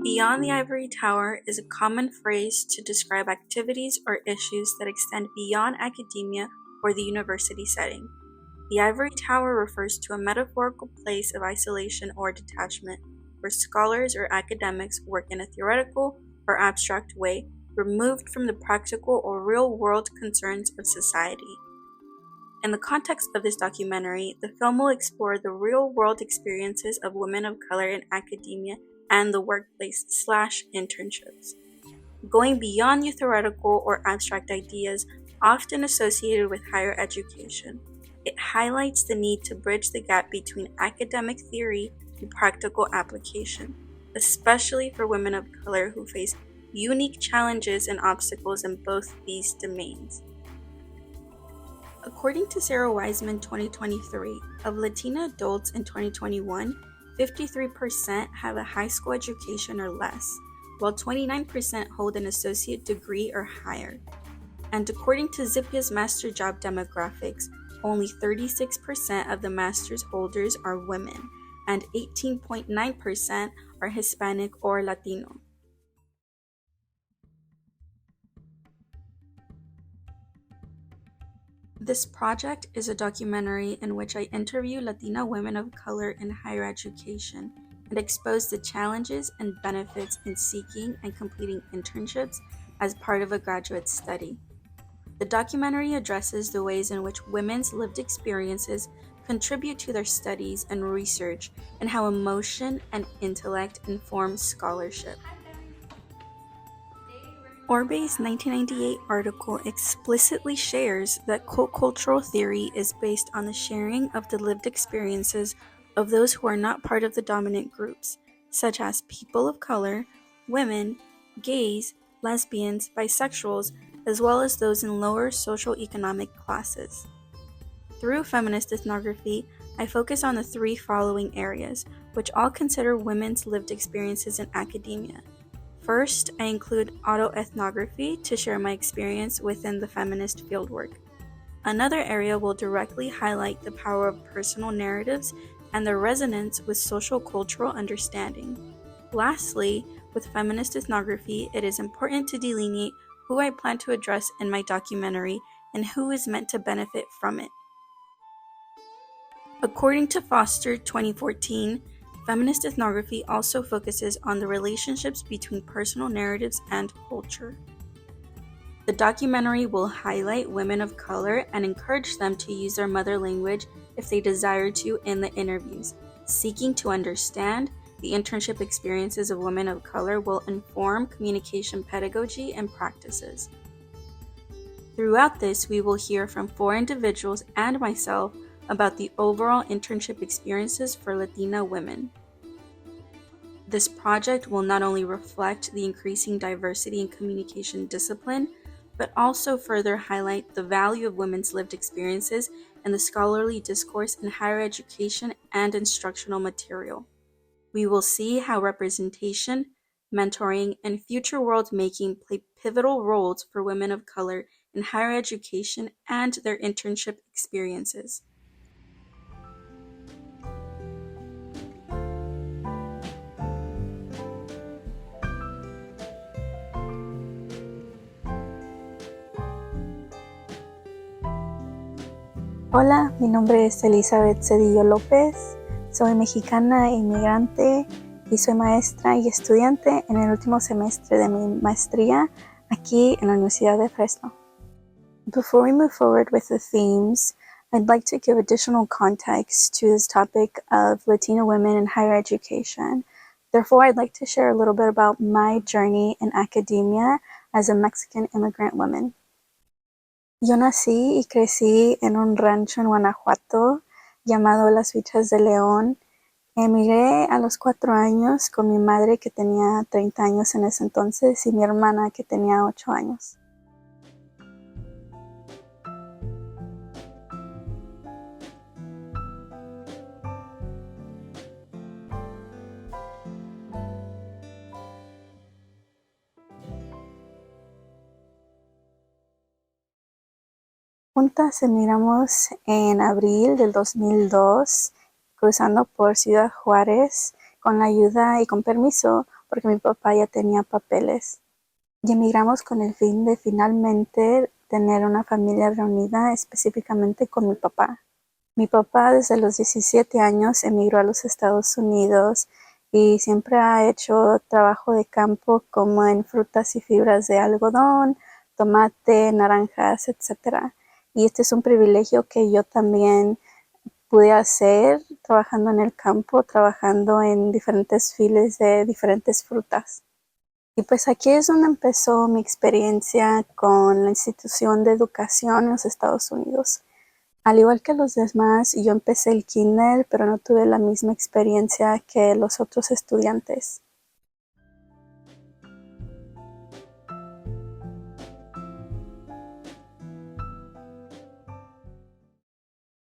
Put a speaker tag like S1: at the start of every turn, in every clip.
S1: Beyond the ivory tower is a common phrase to describe activities or issues that extend beyond academia or the university setting. The ivory tower refers to a metaphorical place of isolation or detachment, where scholars or academics work in a theoretical or abstract way, removed from the practical or real-world concerns of society. In the context of this documentary, the film will explore the real-world experiences of women of color in academia and the workplace/internships, going beyond the theoretical or abstract ideas often associated with higher education. It highlights the need to bridge the gap between academic theory and practical application, especially for women of color who face unique challenges and obstacles in both these domains. According to Sarah Wiseman 2023, of Latina adults in 2021, 53% have a high school education or less, while 29% hold an associate degree or higher. And according to Zipia's master job demographics, only 36% of the master's holders are women, and 18.9% are Hispanic or Latino. This project is a documentary in which I interview Latina women of color in higher education and expose the challenges and benefits in seeking and completing internships as part of a graduate study. The documentary addresses the ways in which women's lived experiences contribute to their studies and research, and how emotion and intellect inform scholarship. Orbe's 1998 article explicitly shares that cultural theory is based on the sharing of the lived experiences of those who are not part of the dominant groups, such as people of color, women, gays, lesbians, bisexuals, as well as those in lower socioeconomic classes. Through feminist ethnography, I focus on the three following areas, which all consider women's lived experiences in academia. First, I include autoethnography to share my experience within the feminist fieldwork. Another area will directly highlight the power of personal narratives and their resonance with social-cultural understanding. Lastly, with feminist ethnography, it is important to delineate who I plan to address in my documentary and who is meant to benefit from it. According to Foster 2014, feminist ethnography also focuses on the relationships between personal narratives and culture. The documentary will highlight women of color and encourage them to use their mother language if they desire to in the interviews. Seeking to understand the internship experiences of women of color will inform communication pedagogy and practices. Throughout this, we will hear from 4 individuals and myself about the overall internship experiences for Latina women. This project will not only reflect the increasing diversity in communication discipline, but also further highlight the value of women's lived experiences in the scholarly discourse in higher education and instructional material. We will see how representation, mentoring, and future world-making play pivotal roles for women of color in higher education and their internship experiences.
S2: Hola, mi nombre es Elizabeth Cedillo López, soy mexicana e inmigrante y soy maestra y estudiante en el último semestre de mi maestría aquí en la Universidad de Fresno. Before we move forward with the themes, I'd like to give additional context to this topic of Latina women in higher education. Therefore, I'd like to share a little bit about my journey in academia as a Mexican immigrant woman. Yo nací y crecí en un rancho en Guanajuato llamado Las Huichas de León. Emigré a los 4 años con mi madre, que tenía 30 años en ese entonces, y mi hermana, que tenía 8 años. Juntas emigramos en abril del 2002 cruzando por Ciudad Juárez con la ayuda y con permiso porque mi papá ya tenía papeles. Y emigramos con el fin de finalmente tener una familia reunida, específicamente con mi papá. Mi papá desde los 17 años emigró a los Estados Unidos y siempre ha hecho trabajo de campo como en frutas y fibras de algodón, tomate, naranjas, etc. Y este es un privilegio que yo también pude hacer trabajando en el campo, trabajando en diferentes files de diferentes frutas. Y pues aquí es donde empezó mi experiencia con la institución de educación en los Estados Unidos. Al igual que los demás, yo empecé el kinder, pero no tuve la misma experiencia que los otros estudiantes.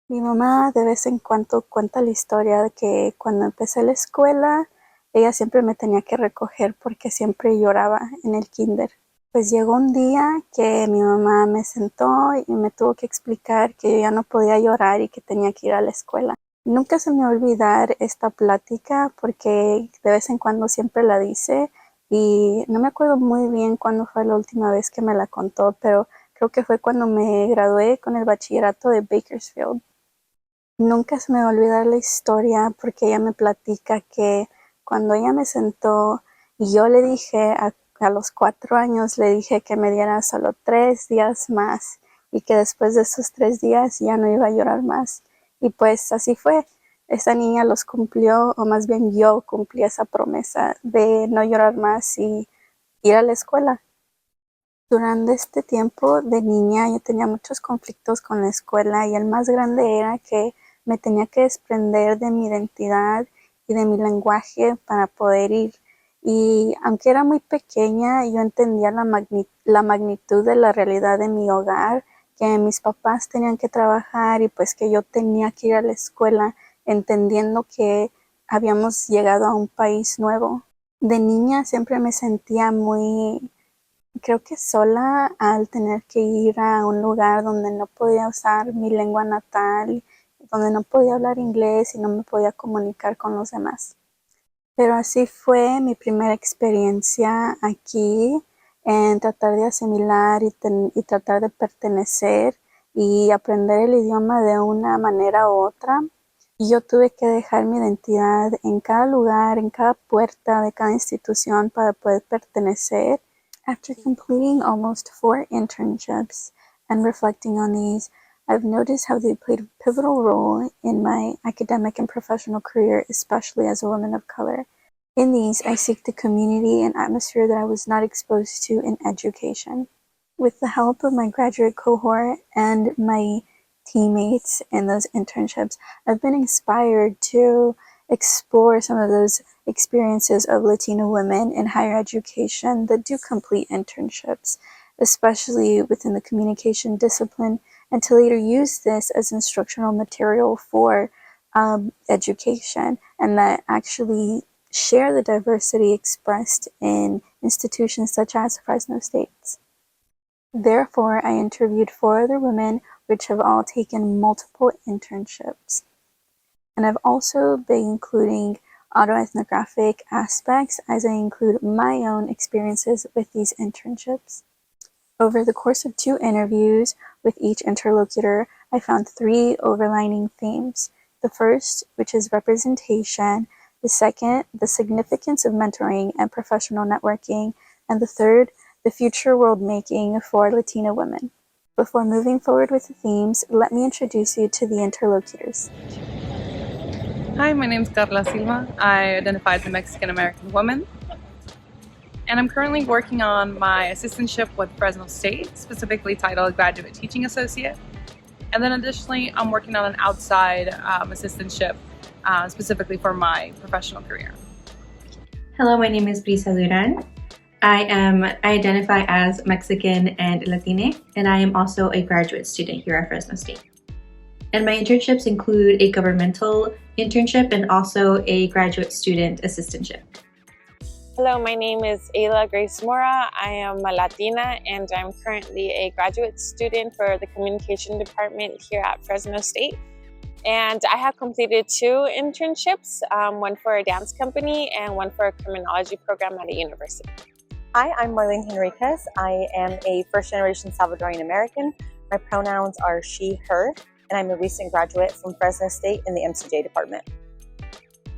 S2: Mi mamá de vez en cuando cuenta la historia de que cuando empecé la escuela, ella siempre me tenía que recoger porque siempre lloraba en el kinder. Pues llegó un día que mi mamá me sentó y me tuvo que explicar que yo ya no podía llorar y que tenía que ir a la escuela. Nunca se me va a olvidar esta plática porque de vez en cuando siempre la dice y no me acuerdo muy bien cuándo fue la última vez que me la contó, pero creo que fue cuando me gradué con el bachillerato de Bakersfield. Nunca se me va a olvidar la historia porque ella me platica que cuando ella me sentó y yo le dije a los 4 años, le dije que me diera solo 3 días más y que después de esos 3 días ya no iba a llorar más. Y pues así fue. Esa niña los cumplió, o más bien yo cumplí esa promesa de no llorar más y ir a la escuela. Durante este tiempo de niña yo tenía muchos conflictos con la escuela y el más grande era que me tenía que desprender de mi identidad y de mi lenguaje para poder ir. Y aunque era muy pequeña, yo entendía la magnitud de la realidad de mi hogar, que mis papás tenían que trabajar y pues que yo tenía que ir a la escuela, entendiendo que habíamos llegado a un país nuevo. De niña siempre me sentía creo que sola al tener que ir a un lugar donde no podía usar mi lengua natal, donde no podía hablar inglés y no me podía comunicar con los demás. Pero así fue mi primera experiencia aquí en tratar de asimilar y tratar de pertenecer y aprender el idioma de una manera u otra. Y yo tuve que dejar mi identidad en cada lugar, en cada puerta de cada institución para poder pertenecer. After completing almost 4 internships and reflecting on these, I've noticed how they played a pivotal role in my academic and professional career, especially as a woman of color. In these, I seek the community and atmosphere that I was not exposed to in education. With the help of my graduate cohort and my teammates in those internships, I've been inspired to explore some of those experiences of Latina women in higher education that do complete internships, especially within the communication discipline, and to later use this as instructional material for education, and that actually share the diversity expressed in institutions such as Fresno State. Therefore, I interviewed 4 other women, which have all taken multiple internships. And I've also been including autoethnographic aspects as I include my own experiences with these internships. Over the course of 2 interviews with each interlocutor, I found 3 overlining themes. The first, which is representation, the second, the significance of mentoring and professional networking, and the third, the future world making for Latina women. Before moving forward with the themes, let me introduce you to the interlocutors.
S3: Hi, my name is Carla Silva. I identify as a Mexican-American woman. And I'm currently working on my assistantship with Fresno State, specifically titled Graduate Teaching Associate. And then additionally, I'm working on an outside assistantship specifically for my professional career.
S4: Hello, my name is Brisa Duran. I identify as Mexican and Latina, and I am also a graduate student here at Fresno State. And my internships include a governmental internship and also a graduate student assistantship.
S5: Hello, my name is Ayla Grace Mora. I am a Latina and I'm currently a graduate student for the communication department here at Fresno State. And I have completed 2 internships, one for a dance company and one for a criminology program at a university.
S6: Hi, I'm Marlene Henriquez. I am a first-generation Salvadorian American. My pronouns are she, her, and I'm a recent graduate from Fresno State in the MCJ department.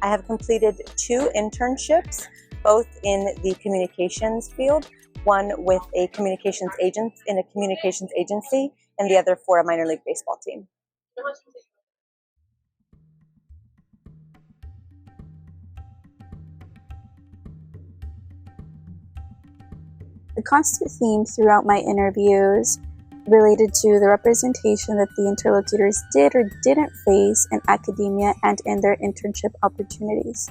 S6: I have completed 2 internships, both in the communications field, one with a communications agent in a communications agency, and the other for a minor league baseball team.
S2: The constant theme throughout my interviews related to the representation that the interlocutors did or didn't face in academia and in their internship opportunities.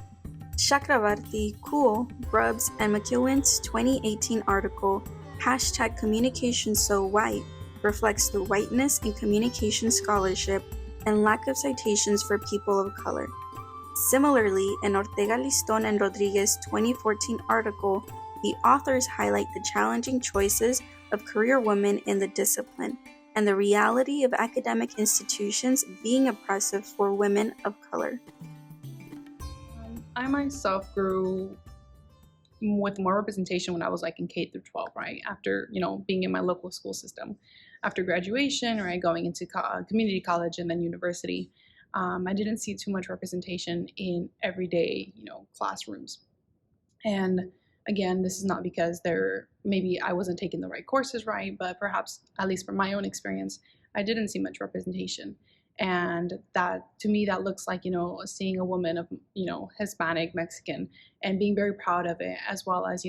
S1: Chakravarti, Cool, Grubbs, and McEwen's 2018 article, #CommunicationSoWhite, reflects the whiteness in communication scholarship and lack of citations for people of color. Similarly, in Ortega Liston and Rodriguez's 2014 article, the authors highlight the challenging choices of career women in the discipline and the reality of academic institutions being oppressive for women of color.
S3: I myself grew with more representation when I was like in K through 12, right? After, being in my local school system. After graduation, right, going into community college and then university, I didn't see too much representation in everyday, classrooms. And again, this is not because maybe I wasn't taking the right courses right, but perhaps, at least from my own experience, I didn't see much representation. And that, to me, that looks like, seeing a woman of, Hispanic, Mexican, and being very proud of it, as well as,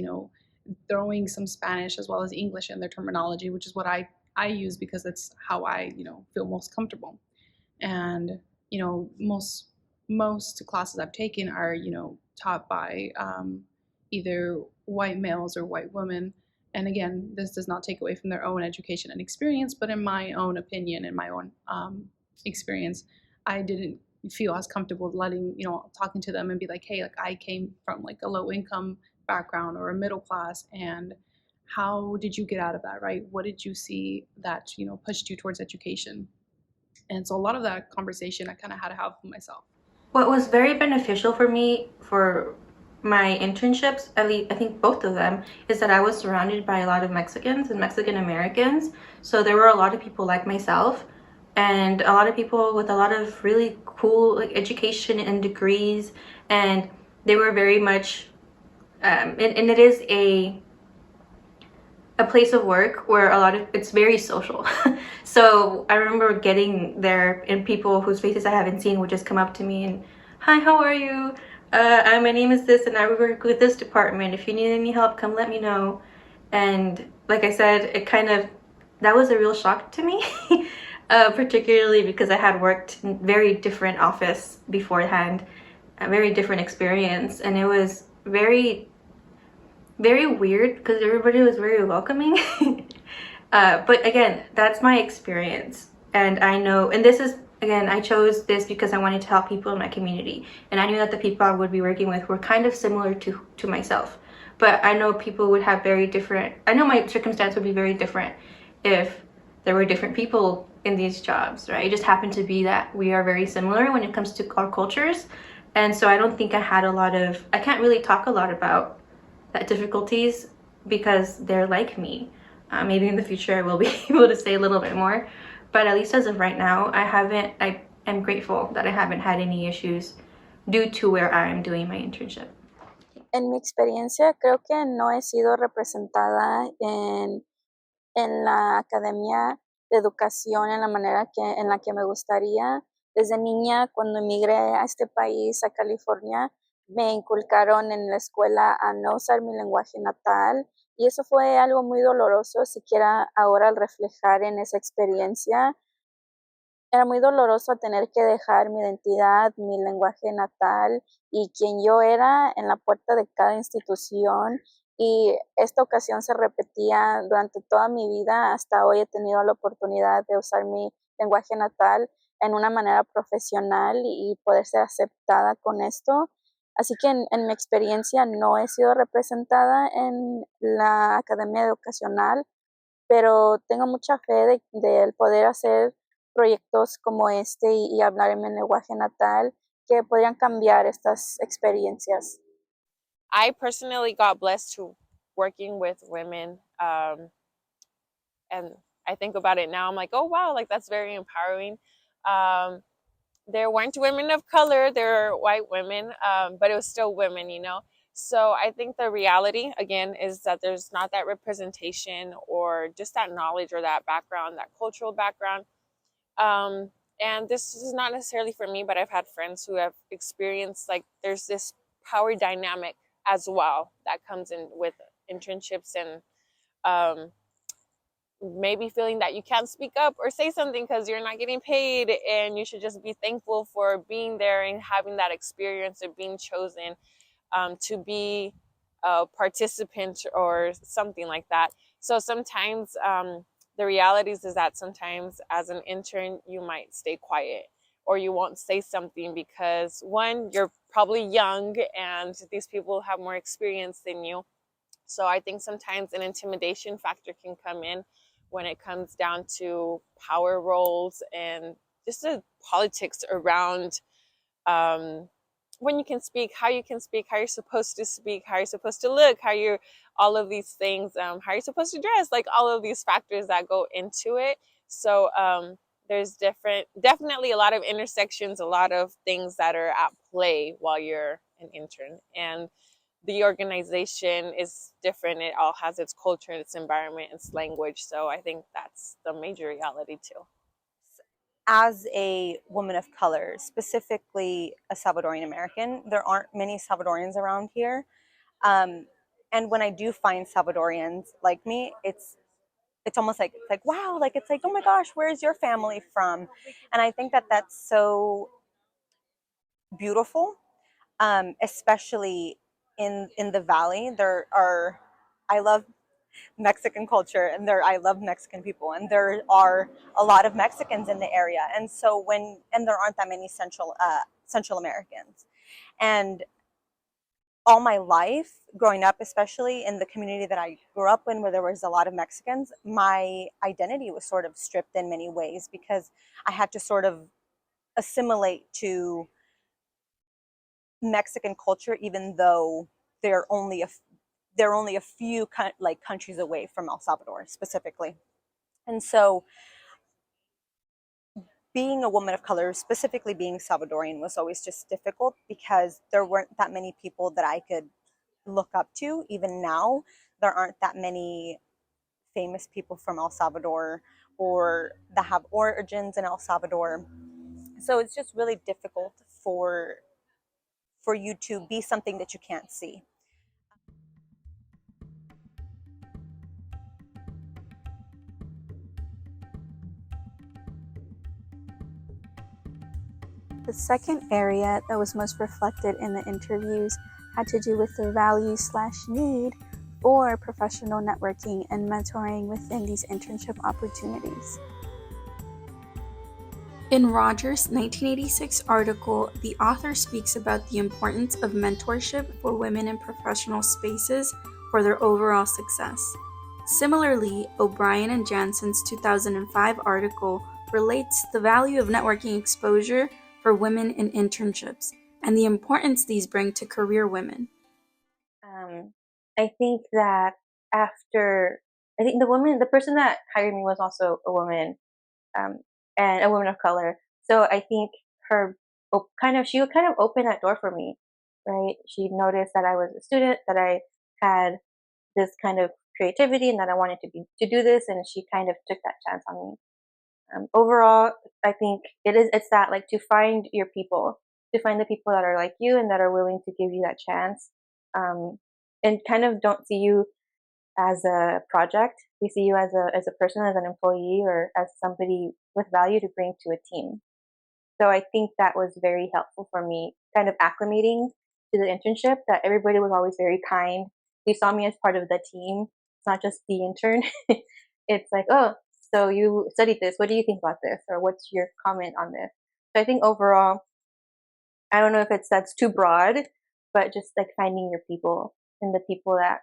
S3: throwing some Spanish as well as English in their terminology, which is what I use because that's how I, feel most comfortable. And, most classes I've taken are, taught by either white males or white women. And again, this does not take away from their own education and experience, but in my own opinion, in my own experience, I didn't feel as comfortable talking to them and be like, hey, like I came from like a low income background or a middle class, and how did you get out of that, right? What did you see that, pushed you towards education? And so a lot of that conversation I kind of had to have with myself.
S4: What was very beneficial for me for my internships, at least I think both of them, is that I was surrounded by a lot of Mexicans and Mexican Americans. So there were a lot of people like myself and a lot of people with a lot of really cool education and degrees, and they were very much and it is a place of work where it's very social. So I remember getting there and people whose faces I haven't seen would just come up to me and, hi, how are you? My name is this and I work with this department. If you need any help, come let me know. And like I said, that was a real shock to me, particularly because I had worked in very different office beforehand, a very different experience. And it was very weird because everybody was very welcoming. But again, that's my experience, and I know, and this is, again, I chose this because I wanted to help people in my community, and I knew that the people I would be working with were kind of similar to myself. But I know people would have I know my circumstance would be very different if there were different people in these jobs, right? It just happened to be that we are very similar when it comes to our cultures. And so I don't think I can't really talk a lot about that difficulties because they're like me. Maybe in the future I will be able to say a little bit more, but at least as of right now, I am grateful that I haven't had any issues due to where I am doing my internship.
S2: En mi experiencia, creo que no he sido representada en la academia de educación en la manera en la que me gustaría. Desde niña, cuando emigré a este país, a California, me inculcaron en la escuela a no usar mi lenguaje natal, y eso fue algo muy doloroso, siquiera ahora al reflejar en esa experiencia. Era muy doloroso tener que dejar mi identidad, mi lenguaje natal y quien yo era en la puerta de cada institución, y esta ocasión se repetía durante toda mi vida. Hasta hoy he tenido la oportunidad de usar mi lenguaje natal en una manera profesional y poder ser aceptada con esto. Así que en mi experiencia no he sido representada en la academia educacional, pero tengo mucha fe de poder hacer proyectos como este y hablar en mi lenguaje natal que podrían cambiar estas experiencias?
S5: I personally got blessed to working with women, and I think about it now. I'm like, oh wow, like that's very empowering. Um, there weren't women of color; there were white women, but it was still women, you know. So I think the reality again is that there's not that representation or just that knowledge or that background, that cultural background. Um, and this is not necessarily for me, but I've had friends who have experienced like there's this power dynamic as well that comes in with internships and um, maybe feeling that you can't speak up or say something because you're not getting paid, and you should just be thankful for being there and having that experience of being chosen to be a participant or something like that. So sometimes the realities is that sometimes as an intern you might stay quiet or you won't say something because one, you're probably young and these people have more experience than you. So I think sometimes an intimidation factor can come in when it comes down to power roles and just the politics around um, when you can speak, how you're supposed to speak, how you're supposed to look, how you're all of these things, how you're supposed to dress, like all of these factors that go into it. So there's definitely a lot of intersections, a lot of things that are at play while you're an intern. And the organization is different. It all has its culture, its environment, its language. So I think that's the major reality too.
S6: As a woman of color, specifically a Salvadorian American, there aren't many Salvadorians around here. And when I do find Salvadorians like me, it's almost like wow, like it's like, oh my gosh, where's your family from? And I think that that's so beautiful, especially in the valley. There are, I love Mexican culture, and I love Mexican people, and there are a lot of Mexicans in the area. And so and there aren't that many Central Americans. And all my life growing up, especially in the community that I grew up in where there was a lot of Mexicans, my identity was sort of stripped in many ways because I had to sort of assimilate to Mexican culture, even though they're only a they're only a few like countries away from El Salvador specifically. And so being a woman of color, specifically being Salvadorian, was always just difficult because there weren't that many people that I could look up to. Even now, there aren't that many famous people from El Salvador or that have origins in El Salvador. So it's just really difficult for you to be something that you can't see.
S2: The second area that was most reflected in the interviews had to do with the value/need for professional networking and mentoring within these internship opportunities.
S1: In Rogers' 1986 article, the author speaks about the importance of mentorship for women in professional spaces for their overall success. Similarly, O'Brien and Jansen's 2005 article relates the value of networking exposure for women in internships and the importance these bring to career women.
S4: I think that I think the person that hired me was also a woman, um, and a woman of color. So I think she would kind of open that door for me, right? She noticed that I was a student, that I had this kind of creativity, and that I wanted to do this, and she kind of took that chance on me. Overall, I think it's that, like, to find your people, to find the people that are like you and that are willing to give you that chance, and kind of don't see you as a project. They see you as a person, as an employee, or as somebody with value to bring to a team. So I think that was very helpful for me, kind of acclimating to the internship, that everybody was always very kind. They saw me as part of the team. It's not just the intern. It's like, oh, so you studied this. What do you think about this? Or what's your comment on this? So I think overall, I don't know if that's too broad, but just like finding your people and the people that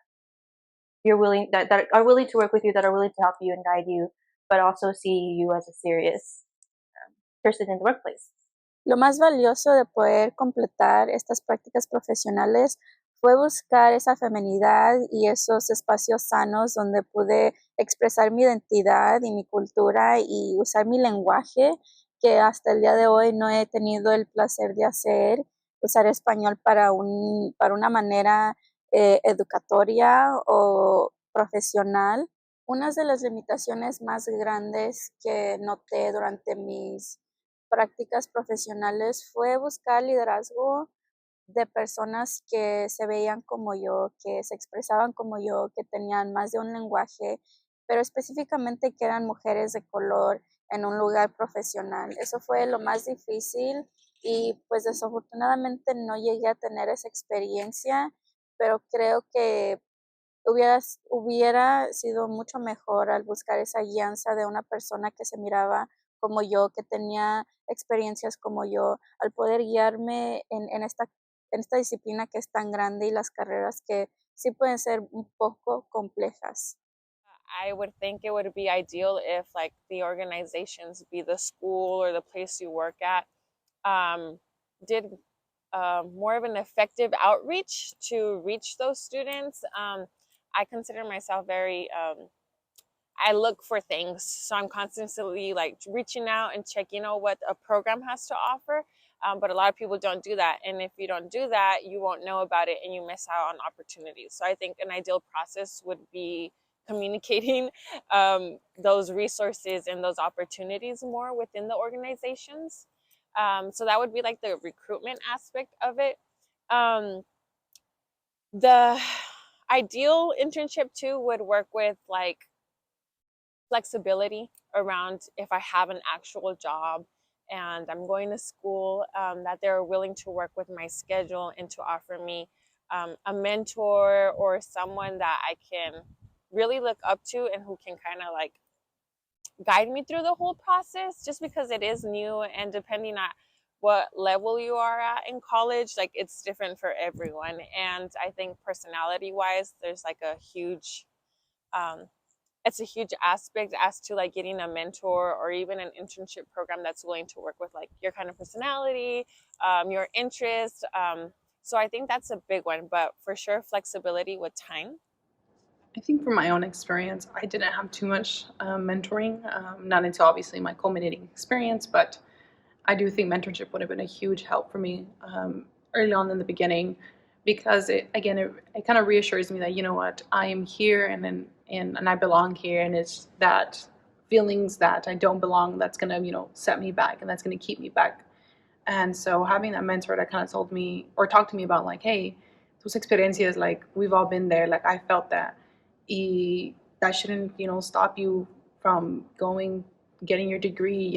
S4: that are willing to work with you, that are willing to help you and guide you, but also see you as a serious
S6: person in the workplace.
S2: Lo más valioso de poder completar estas prácticas profesionales fue buscar esa feminidad y esos espacios sanos donde pude expresar mi identidad y mi cultura y usar mi lenguaje, que hasta el día de hoy no he tenido el placer de hacer, usar español para una manera educatoria o profesional. Una de las limitaciones más grandes que noté durante mis prácticas profesionales fue buscar liderazgo de personas que se veían como yo, que se expresaban como yo, que tenían más de un lenguaje, pero específicamente que eran mujeres de color en un lugar profesional. Eso fue lo más difícil y pues desafortunadamente no llegué a tener esa experiencia, pero creo que hubiera sido mucho mejor al buscar esa guianza de una persona que se miraba como yo, que tenía experiencias como yo, al poder guiarme en esta disciplina que es tan grande y las carreras que sí pueden ser un poco complejas.
S5: I would think it would be ideal if like the organizations, be the school or the place you work at, did more of an effective outreach to reach those students. I consider myself very I look for things, so I'm constantly like reaching out and checking out what a program has to offer. But a lot of people don't do that, and if you don't do that, you won't know about it, and you miss out on opportunities. So I think an ideal process would be communicating those resources and those opportunities more within the organizations. So that would be like the recruitment aspect of it. Um, the ideal internship too would work with like flexibility around if I have an actual job and I'm going to school, that they're willing to work with my schedule and to offer me a mentor or someone that I can really look up to and who can kind of like guide me through the whole process, just because it is new and depending on what level you are at in college, like it's different for everyone. And I think personality wise, there's like a huge um, it's a huge aspect as to like getting a mentor or even an internship program that's willing to work with like your kind of personality, your interest. So I think that's a big one, but for sure flexibility with time.
S3: I think from my own experience, I didn't have too much mentoring, not until obviously my culminating experience, but I do think mentorship would have been a huge help for me early on in the beginning, because it kind of reassures me that, you know what, I am here and I belong here, and it's that feelings that I don't belong that's gonna, set me back and that's gonna keep me back. And so having that mentor that kind of told me or talked to me about like, hey, tus experiencias, like we've all been there, like I felt that. Y that shouldn't, stop you from getting your degree,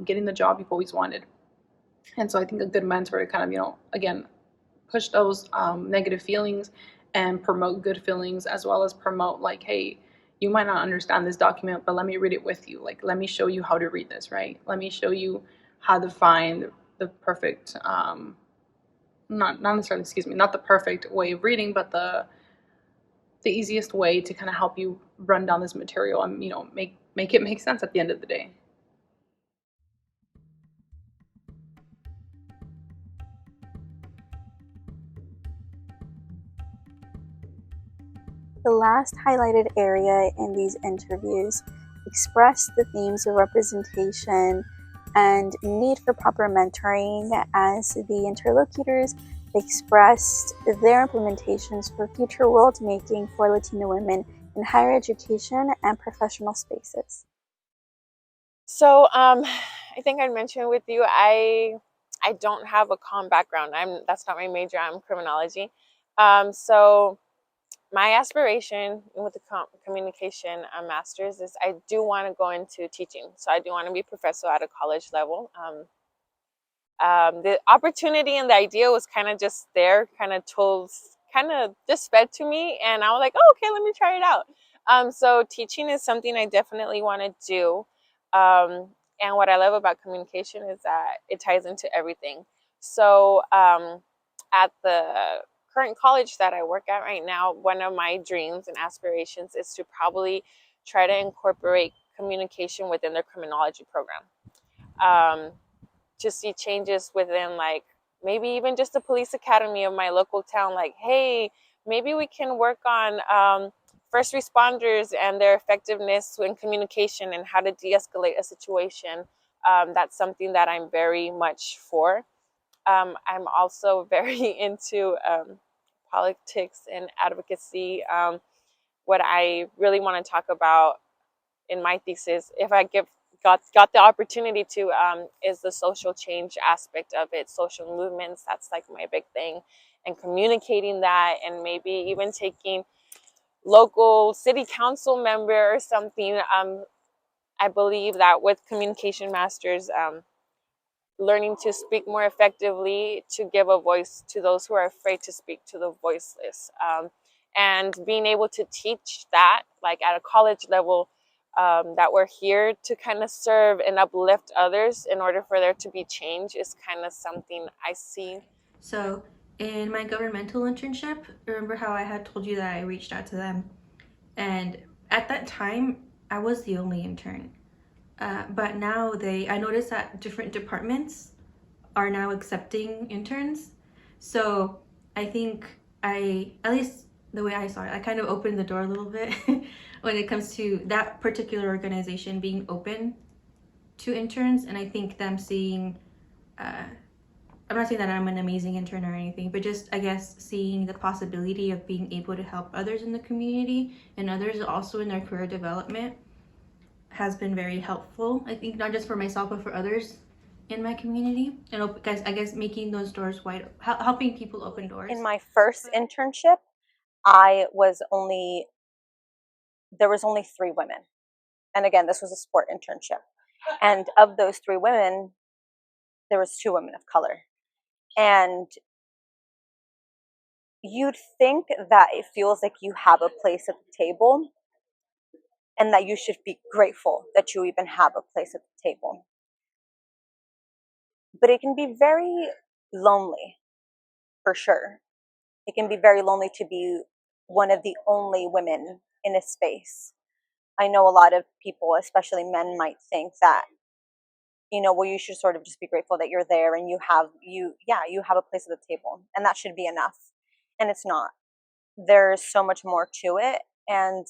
S3: getting the job you've always wanted. And so I think a good mentor to kind of, again, push those negative feelings and promote good feelings, as well as promote like, hey, you might not understand this document, but let me read it with you. Like, let me show you how to read this, right? Let me show you how to find the perfect, not necessarily, excuse me, not the perfect way of reading, but the easiest way to kind of help you run down this material and, make it make sense at the end of the day.
S2: The last highlighted area in these interviews expressed the themes of representation and need for proper mentoring, as the interlocutors expressed their implementations for future world making for Latina women in higher education and professional spaces.
S5: So I think I mentioned with you, I don't have a comm background. That's not my major. I'm criminology. So my aspiration with the communication master's is I do want to go into teaching. So I do want to be a professor at a college level. The opportunity and the idea was kind of just there, kind of just fed to me, and I was like, oh, okay, let me try it out. So teaching is something I definitely want to do. And what I love about communication is that it ties into everything. So at the current college that I work at right now, one of my dreams and aspirations is to probably try to incorporate communication within their criminology program. to see changes within, like, maybe even just the police academy of my local town. Like, hey, maybe we can work on first responders and their effectiveness in communication and how to de-escalate a situation. That's something that I'm very much for. I'm also very into politics and advocacy. What I really want to talk about in my thesis, if I got the opportunity to, is the social change aspect of it, social movements. That's like my big thing, and communicating that, and maybe even taking local city council member or something. I believe that with communication masters, learning to speak more effectively, to give a voice to those who are afraid to speak to the voiceless, and being able to teach that, like at a college level, that we're here to kind of serve and uplift others in order for there to be change, is kind of something I see.
S4: So in my governmental internship, remember how I had told you that I reached out to them? And at that time, I was the only intern. But now I noticed that different departments are now accepting interns. So I think at least the way I saw it, I kind of opened the door a little bit when it comes to that particular organization being open to interns. And I think them seeing, I'm not saying that I'm an amazing intern or anything, but just, I guess, seeing the possibility of being able to help others in the community and others also in their career development has been very helpful. I think not just for myself, but for others in my community, and I guess making those doors wide, helping people open doors.
S6: In my first internship, there was only 3 women. And again, this was a sport internship. And of those 3 women, there was 2 women of color. And you'd think that it feels like you have a place at the table and that you should be grateful that you even have a place at the table. But it can be very lonely, for sure. It can be very lonely to be one of the only women in a space. I know a lot of people, especially men, might think that, well, you should sort of just be grateful that you're there and you have a place at the table, and that should be enough. And it's not. There's so much more to it, and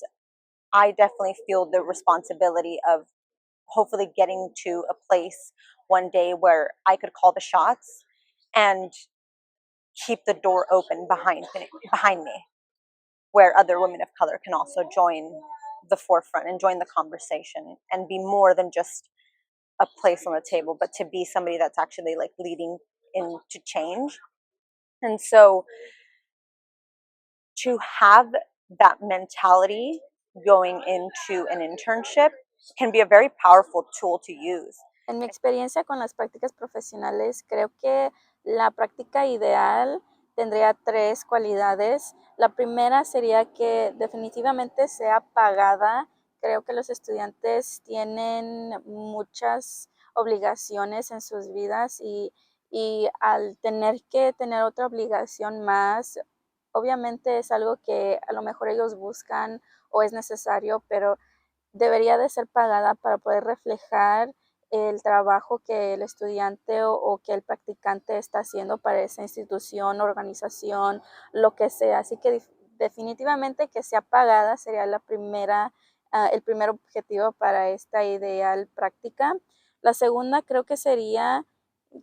S6: I definitely feel the responsibility of hopefully getting to a place one day where I could call the shots and keep the door open behind me, where other women of color can also join the forefront and join the conversation and be more than just a place on the table, but to be somebody that's actually like leading into change. And so to have that mentality going into an internship can be a very powerful tool to use.
S1: En mi experiencia con las prácticas profesionales, creo que la práctica ideal tendría 3 cualidades. La primera sería que definitivamente sea pagada. Creo que los estudiantes tienen muchas obligaciones en sus vidas y al tener que tener otra obligación más, obviamente es algo que a lo mejor ellos buscan o es necesario, pero debería de ser pagada para poder reflejar el trabajo que el estudiante o que el practicante está haciendo para esa institución, organización, lo que sea. Así que definitivamente que sea pagada sería el primer objetivo para esta ideal práctica. La segunda creo que sería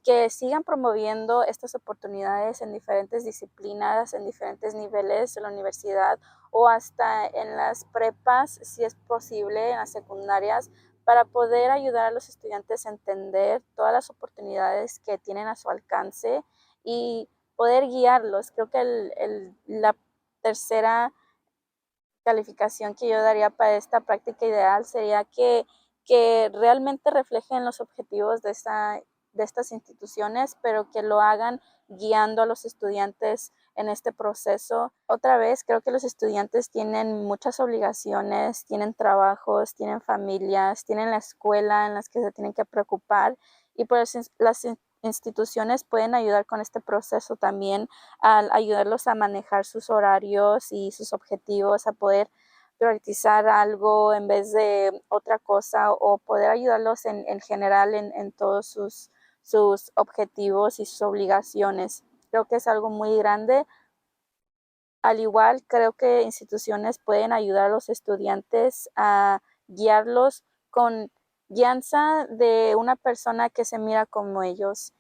S1: que sigan promoviendo estas oportunidades en diferentes disciplinas, en diferentes niveles de la universidad o hasta en las prepas, si es posible, en las secundarias, para poder ayudar a los estudiantes a entender todas las oportunidades que tienen a su alcance y poder guiarlos. Creo que la tercera calificación que yo daría para esta práctica ideal sería que realmente reflejen los objetivos de estas instituciones, pero que lo hagan guiando a los estudiantes en este proceso. Otra vez, creo que los estudiantes tienen muchas obligaciones, tienen trabajos, tienen familias, tienen la escuela en las que se tienen que preocupar, y pues las instituciones pueden ayudar con este proceso también, al ayudarlos a manejar sus horarios y sus objetivos, a poder priorizar algo en vez de otra cosa, o poder ayudarlos en general en todos sus objetivos y sus obligaciones. Creo que es algo muy grande. Al igual, creo que instituciones pueden ayudar a los estudiantes a guiarlos con guianza de una persona que se mira como ellos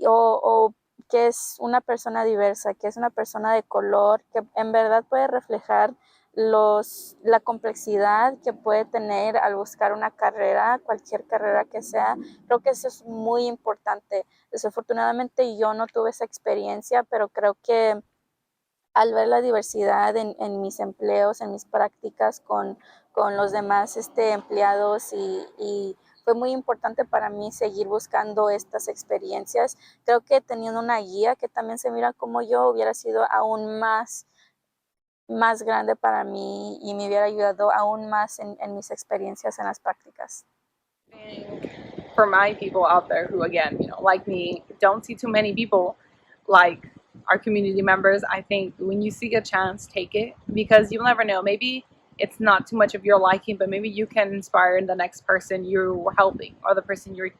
S1: o que es una persona diversa, que es una persona de color, que en verdad puede reflejar la complejidad que puede tener al buscar una carrera, cualquier carrera que sea. Creo que eso es muy importante. Desafortunadamente yo no tuve esa experiencia, pero creo que al ver la diversidad en mis empleos, en mis prácticas con los demás empleados y fue muy importante para mí seguir buscando estas experiencias. Creo que teniendo una guía que también se mira como yo hubiera sido aún más grande para mí y me hubiera ayudado aún más en mis experiencias en las prácticas.
S3: For my people out there who, again, like me, don't see too many people like our community members, I think when you see a chance, take it, because you'll never know. Maybe it's not too much of your liking, but maybe you can inspire the next person you're helping or the person you're,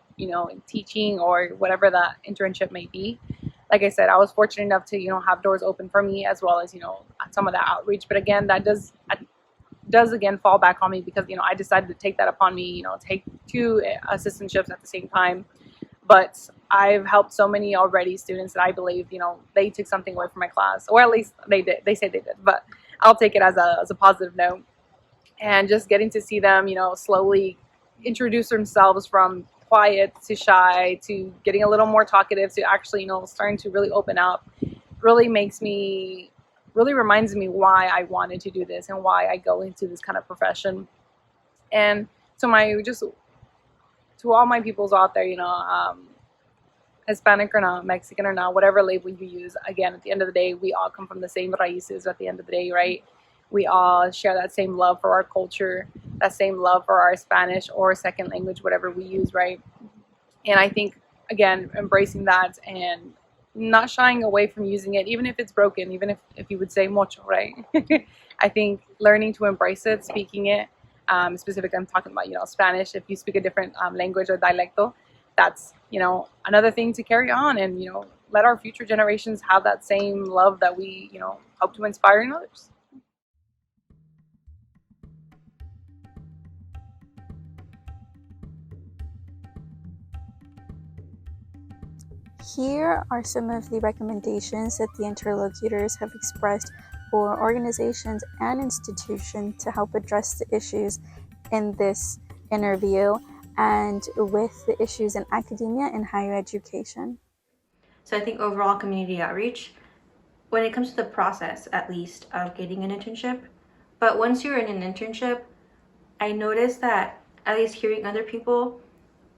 S3: teaching or whatever that internship may be. Like I said, I was fortunate enough to, have doors open for me as well as, some of that outreach. But again, that does again fall back on me because I decided to take that upon me, take 2 assistantships at the same time. But I've helped so many already students that I believe they took something away from my class, or at least they did. They say they did, but I'll take it as a positive note. And just getting to see them slowly introduce themselves from quiet to shy to getting a little more talkative to actually starting to really open up really reminds me why I wanted to do this and why I go into this kind of profession. And to all my peoples out there, Hispanic or not, Mexican or not, whatever label you use, again, at the end of the day, we all come from the same raíces at the end of the day, right? We all share that same love for our culture, that same love for our Spanish or second language, whatever we use, right? And I think, again, embracing that and not shying away from using it, even if it's broken, even if you would say mucho, right? I think learning to embrace it, speaking it, specifically I'm talking about, Spanish, if you speak a different language or dialecto, that's, another thing to carry on and, let our future generations have that same love that we, hope to inspire in others.
S2: Here are some of the recommendations that the interlocutors have expressed for organizations and institutions to help address the issues in this interview and with the issues in academia and higher education.
S4: So I think overall community outreach, when it comes to the process, at least, of getting an internship, but once you're in an internship, I noticed that, at least hearing other people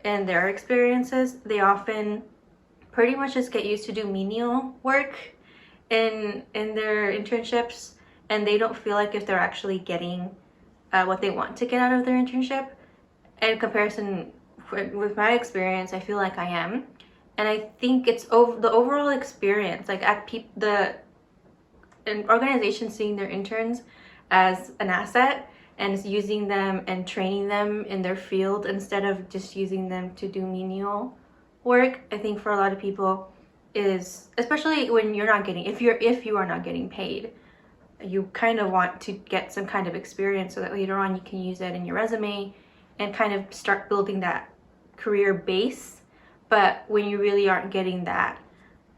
S4: and their experiences, they often pretty much just get used to do menial work in their internships, and they don't feel like if they're actually getting what they want to get out of their internship. In comparison with my experience, I feel like I am, and I think it's the overall experience, like an organization seeing their interns as an asset and is using them and training them in their field instead of just using them to do menial work. I think for a lot of people is, especially when you're not getting, if you are not getting paid, you kind of want to get some kind of experience so that later on you can use it in your resume and kind of start building that career base. But when you really aren't getting that,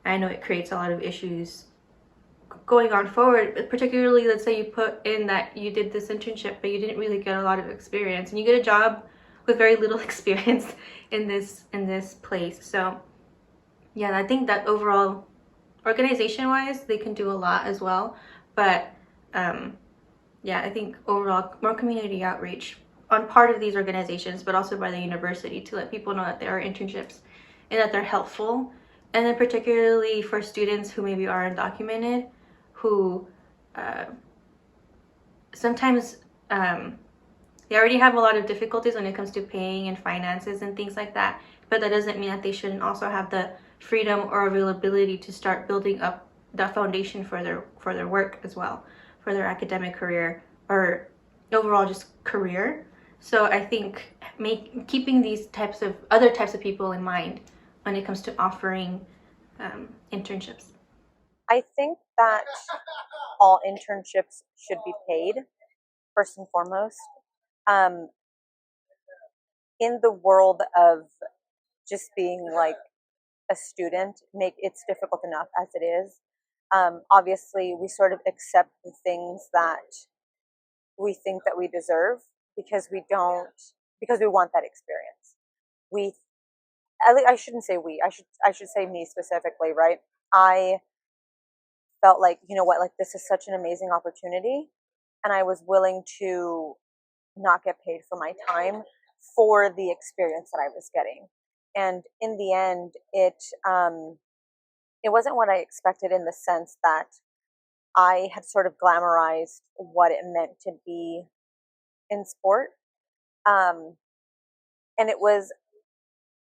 S4: I know it creates a lot of issues going on forward, particularly let's say you put in that you did this internship but you didn't really get a lot of experience and you get a job with very little experience in this place. So yeah, I think that overall, organization wise, they can do a lot as well, but yeah, I think overall more community outreach on part of these organizations, but also by the university, to let people know that there are internships and that they're helpful. And then particularly for students who maybe are undocumented, who sometimes they already have a lot of difficulties when it comes to paying and finances and things like that, but that doesn't mean that they shouldn't also have the freedom or availability to start building up that foundation for their work as well, for their academic career or overall just career. So I think keeping these other types of people in mind when it comes to offering internships?
S6: I think that all internships should be paid, first and foremost. Um, in the world of just being like a student, it's difficult enough as it is. Obviously, we sort of accept the things that we think that we deserve because because we want that experience. We, I shouldn't say we, I should say me specifically, right? I felt like, you know what, like this is such an amazing opportunity, and I was willing to not get paid for my time for the experience that I was getting. And in the end, it wasn't what I expected, in the sense that I had sort of glamorized what it meant to be in sport. Um, and it was,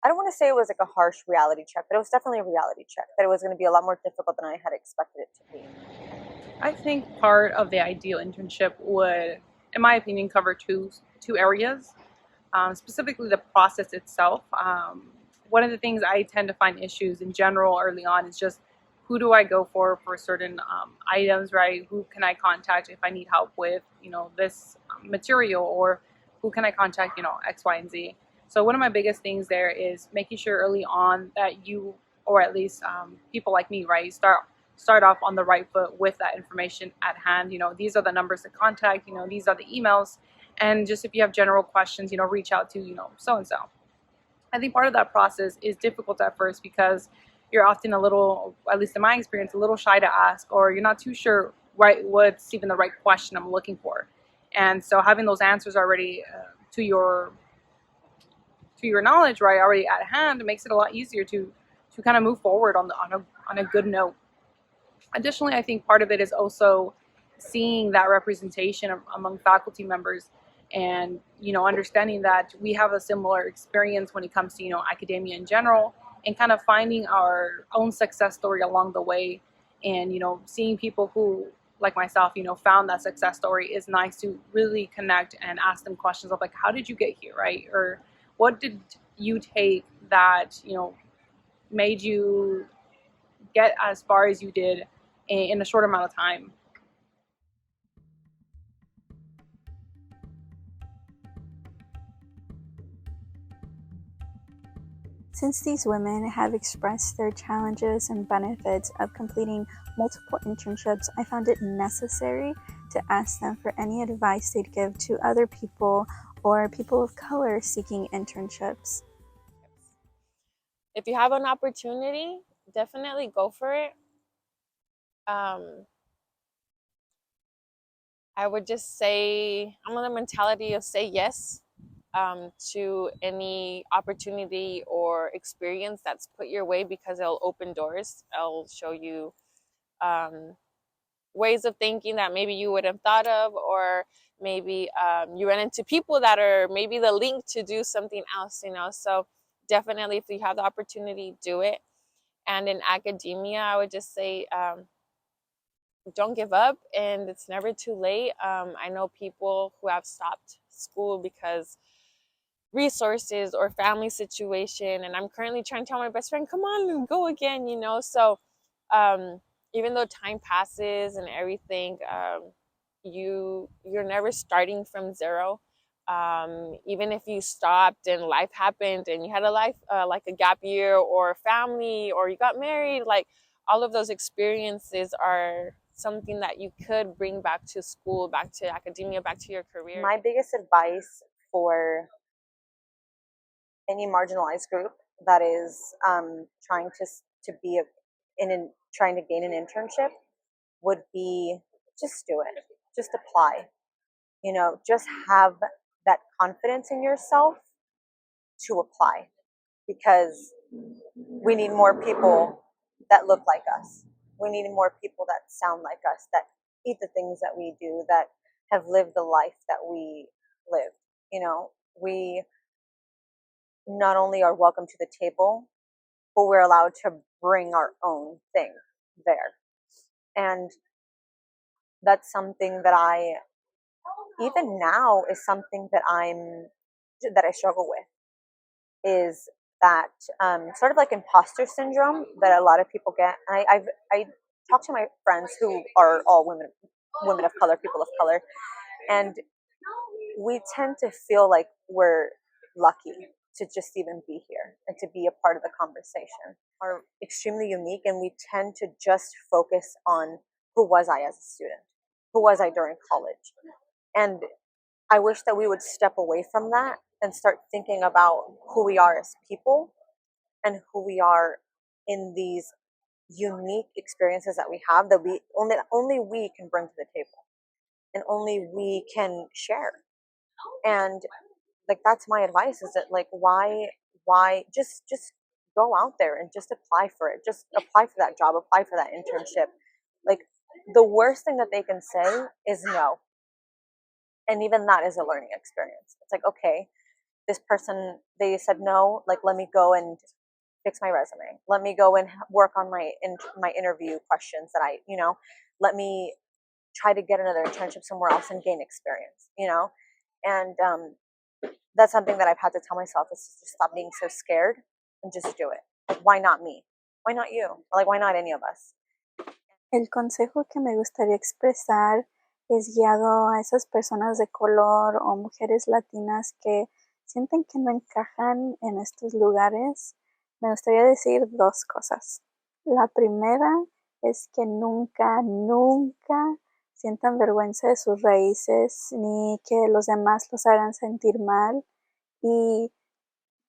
S6: I don't want to say it was like a harsh reality check, but it was definitely a reality check that it was going to be a lot more difficult than I had expected it to be.
S3: I think part of the ideal internship would, in my opinion, cover two areas. Specifically the process itself. One of the things I tend to find issues in general early on is just who do I go for certain items, right? Who can I contact if I need help with, this material, or who can I contact, X, Y, and Z. So one of my biggest things there is making sure early on that you, or at least people like me, right, start off on the right foot with that information at hand. These are the numbers to contact. These are the emails, and just if you have general questions, reach out to so and so. I think part of that process is difficult at first because you're often a little, at least in my experience, a little shy to ask, or you're not too sure what's even the right question I'm looking for. And so having those answers already to your knowledge, right, already at hand, makes it a lot easier to kind of move forward on a good note. Additionally, I think part of it is also seeing that representation among faculty members, and understanding that we have a similar experience when it comes to academia in general, and kind of finding our own success story along the way, and seeing people who, like myself, found that success story, is nice to really connect and ask them questions of like, how did you get here, right? Or what did you take that made you get as far as you did in a short amount of time.
S2: Since these women have expressed their challenges and benefits of completing multiple internships, I found it necessary to ask them for any advice they'd give to other people or people of color seeking internships.
S5: If you have an opportunity, definitely go for it. I would just say I'm on the mentality of say yes to any opportunity or experience that's put your way, because it'll open doors. It'll show you ways of thinking that maybe you wouldn't have thought of, or maybe you run into people that are maybe the link to do something else. So definitely, if you have the opportunity, do it. And in academia, I would just say don't give up, and it's never too late. I know people who have stopped school because resources or family situation, and I'm currently trying to tell my best friend, come on, go again. So even though time passes and everything, you're never starting from zero. Even if you stopped and life happened and you had a life like a gap year or family or you got married, like all of those experiences are something that you could bring back to school, back to academia, back to your career.
S6: My biggest advice for any marginalized group that is trying to be trying to gain an internship would be just do it. Just apply. Just have that confidence in yourself to apply, because we need more people that look like us. We need more people that sound like us, that eat the things that we do, that have lived the life that we lived. We not only are welcome to the table, but we're allowed to bring our own thing there. And that's something that even now is something that I struggle with, is that sort of like imposter syndrome that a lot of people get. And I talk to my friends who are all women of color, people of color, and we tend to feel like we're lucky to just even be here and to be a part of the conversation. Are extremely unique, and we tend to just focus on who was I as a student, who was I during college, and I wish that we would step away from that and start thinking about who we are as people and who we are in these unique experiences that we have, that we only we can bring to the table and only we can share. And like, that's my advice, is that like, why just go out there and just apply for it, just apply for that job, apply for that internship. Like, the worst thing that they can say is no, and even that is a learning experience. It's like, okay, this person, they said no, like, let me go and fix my resume, let me go and work on my interview questions that I, let me try to get another internship somewhere else and gain experience, and that's something that I've had to tell myself, is to just stop being so scared and just do it. Like, why not me? Why not you? Like, why not any of us?
S2: El consejo que me gustaría expresar es guiado a esas personas de color o mujeres latinas que sienten que no encajan en estos lugares. Me gustaría decir dos cosas. La primera es que nunca sientan vergüenza de sus raíces, ni que los demás los hagan sentir mal, y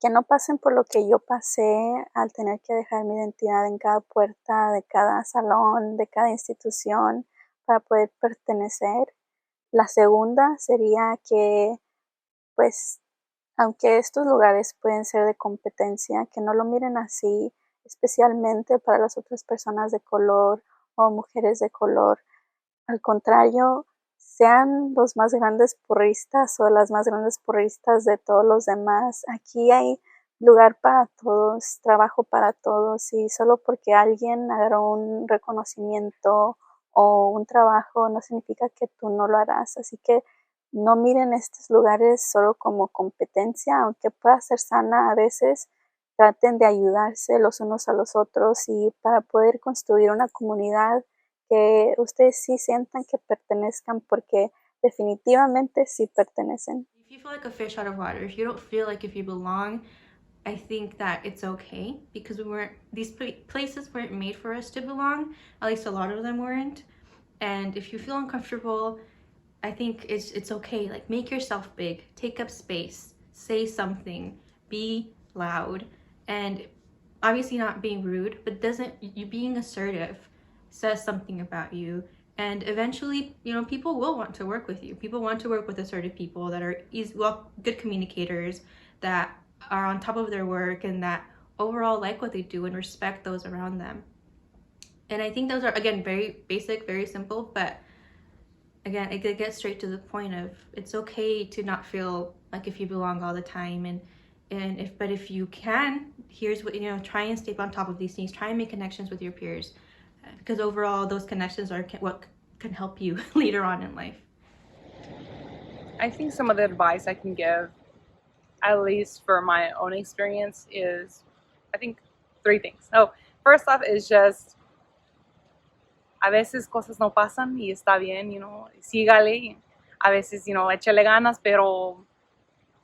S2: que no pasen por lo que yo pasé al tener que dejar mi identidad en cada puerta de cada salón, de cada institución, para poder pertenecer. La segunda sería que, pues, aunque estos lugares pueden ser de competencia, que no lo miren así, especialmente para las otras personas de color o mujeres de color. Al contrario, sean los más grandes porristas o las más grandes porristas de todos los demás. Aquí hay lugar para todos, trabajo para todos, y solo porque alguien agarró un reconocimiento o un trabajo no significa que tú no lo harás. Así que no miren estos lugares solo como competencia, aunque pueda ser sana a veces. Traten de ayudarse los unos a los otros, y para poder construir una comunidad que ustedes sí sientan que pertenezcan, porque definitivamente sí pertenecen.
S4: If you feel like a fish out of water, if you don't feel like if you belong, I think that it's okay, because these places weren't made for us to belong. At least a lot of them weren't. And if you feel uncomfortable, I think it's okay. Like, make yourself big, take up space, say something, be loud, and obviously not being rude, but you being assertive says something about you. And eventually, people will want to work with you. People want to work with assertive people that are good communicators, that are on top of their work, and that overall like what they do and respect those around them. And I think those are, again, very basic, very simple, but again, it gets straight to the point of, it's okay to not feel like if you belong all the time. But if you can, here's what, try and stay on top of these things. Try and make connections with your peers, because overall those connections are what can help you later on in life.
S3: I think some of the advice I can give, at least for my own experience, is, I think, 3 things. So first off is just, a veces cosas no pasan y está bien, sígale. A veces, échale ganas, pero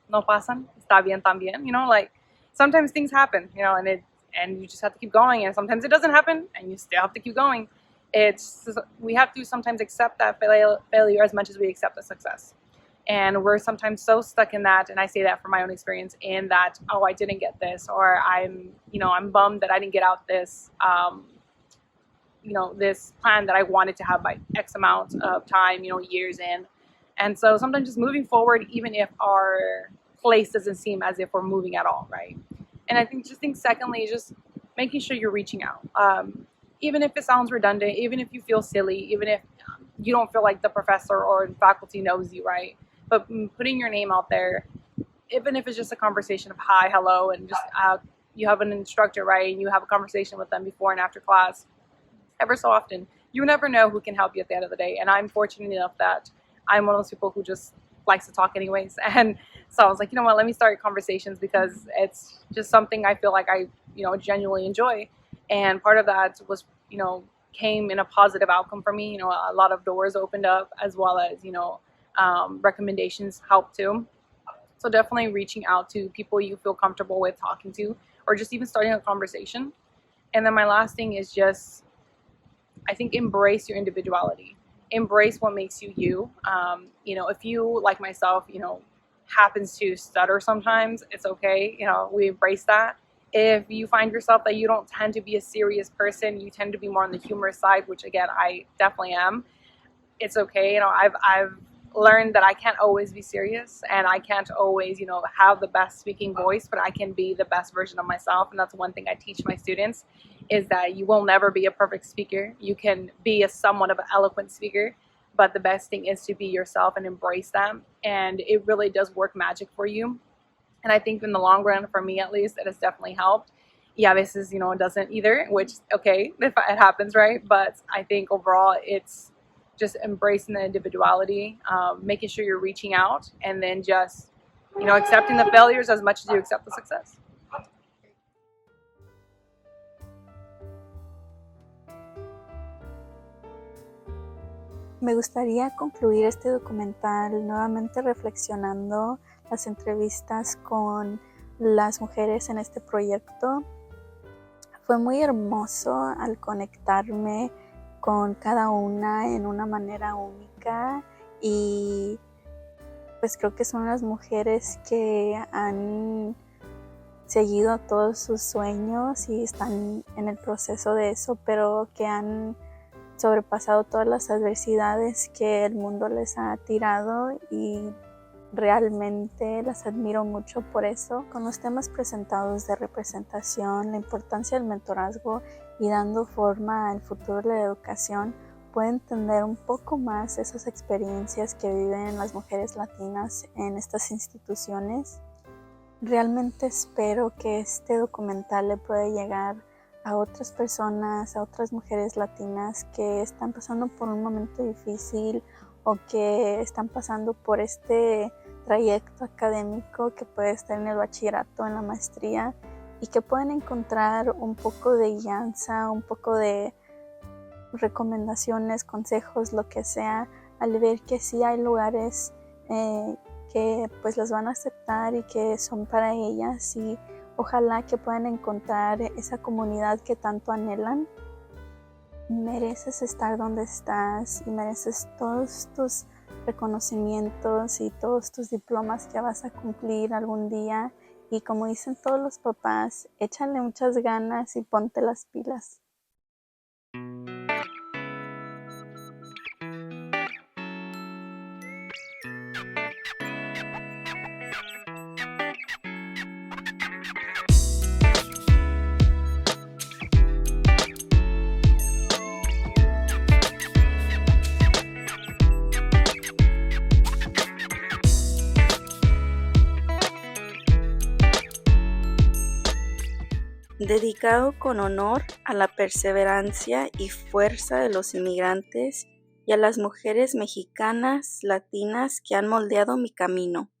S3: no pasan, está bien también. Like, sometimes things happen, and you just have to keep going. And sometimes it doesn't happen, and you still have to keep going. We have to sometimes accept that failure as much as we accept the success. And we're sometimes so stuck in that, and I say that from my own experience, in that, oh, I didn't get this, or I'm bummed that I didn't get out this, this plan that I wanted to have by X amount of time, years in. And so sometimes just moving forward, even if our place doesn't seem as if we're moving at all, right? And I think secondly, just making sure you're reaching out. Even if it sounds redundant, even if you feel silly, even if you don't feel like the professor or faculty knows you, right? But putting your name out there, even if it's just a conversation of hi, hello, and just you have an instructor, right? And you have a conversation with them before and after class, ever so often, you never know who can help you at the end of the day. And I'm fortunate enough that I'm one of those people who just likes to talk anyways. And so I was like, you know what, let me start conversations because it's just something I feel like I, genuinely enjoy. And part of that was, came in a positive outcome for me. A lot of doors opened up, as well as, recommendations helped too. So definitely reaching out to people you feel comfortable with talking to, or just even starting a conversation. And then my last thing is just, I think, embrace your individuality. Embrace what makes you you. If you, like myself, happens to stutter sometimes, it's okay. We embrace that. If you find yourself that you don't tend to be a serious person, you tend to be more on the humorous side, which again, I definitely am. It's okay. I've learned that I can't always be serious, and I can't always, have the best speaking voice, but I can be the best version of myself. And that's one thing I teach my students, is that you will never be a perfect speaker. You can be a somewhat of an eloquent speaker, but the best thing is to be yourself and embrace them. And it really does work magic for you. And I think in the long run, for me at least, it has definitely helped. Yeah, this is, it doesn't either, which, okay, if it happens, right? But I think overall, it's just embracing the individuality, making sure you're reaching out, and then just, accepting the failures as much as you accept the success.
S2: Me gustaría concluir este documental nuevamente reflexionando las entrevistas con las mujeres en este proyecto. Fue muy hermoso al conectarme con cada una en una manera única, y pues creo que son las mujeres que han seguido todos sus sueños y están en el proceso de eso, pero que han sobrepasado todas las adversidades que el mundo les ha tirado, y realmente las admiro mucho por eso. Con los temas presentados de representación, la importancia del mentorazgo y dando forma al futuro de la educación, puede entender un poco más esas experiencias que viven las mujeres latinas en estas instituciones. Realmente espero que este documental le pueda llegar a otras personas, a otras mujeres latinas que están pasando por un momento difícil o que están pasando por este trayecto académico, que puede estar en el bachillerato, en la maestría, y que pueden encontrar un poco de guianza, un poco de recomendaciones, consejos, lo que sea, al ver que sí hay lugares que pues las van a aceptar y que son para ellas, y ojalá que puedan encontrar esa comunidad que tanto anhelan. Mereces estar donde estás y mereces todos tus reconocimientos y todos tus diplomas que vas a cumplir algún día. Y como dicen todos los papás, échale muchas ganas y ponte las pilas.
S1: Dedicado con honor a la perseverancia y fuerza de los inmigrantes y a las mujeres mexicanas, latinas que han moldeado mi camino.